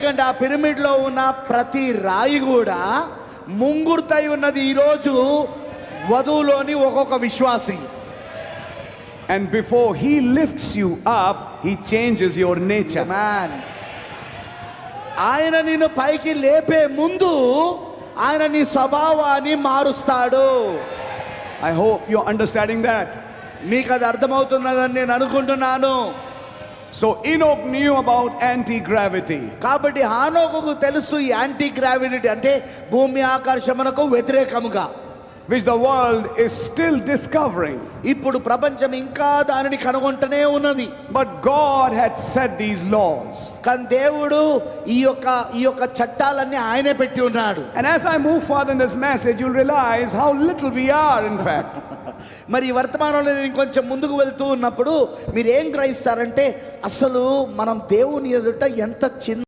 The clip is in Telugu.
ఎందుకంటే ఆ పిరమిడ్లో ఉన్న ప్రతి రాయి కూడా ముంగుర్తై ఉన్నది ఈరోజు వధువులోని ఒక్కొక్క విశ్వాసి. And before he lifts you up, he changes your nature. Man, ఆయన నిన్ను పైకి లేపే ముందు ఆయన నీ స్వభావాన్ని మారుస్తాడు. I hope you're understanding that. మీకు అది అర్థమవుతున్నదని నేను అనుకుంటున్నాను. So Enoch knew about anti-gravity. కాబట్టి హానోకుకు తెలుసు ఈ యాంటీ గ్రావిటీ అంటే భూమి ఆకర్షణకు వ్యతిరేకముగా, which the world is still discovering. ఇప్పుడు ప్రపంచం ఇంకా దానిని కనుగొంటూనే ఉన్నది. But God had set these laws. కానీ దేవుడు ఈ యొక్క చట్టాలన్నీ ఆయనే పెట్టి ఉన్నాడు. And as I move further in this message, you'll realize how little we are, in fact. మరి ఈ వర్తమానంలో నేను కొంచెం ముందుకు వెళ్తూ ఉన్నప్పుడు మీరు ఏం గ్రహిస్తారంటే అసలు మనం దేవుని ఎదుట ఎంత చిన్న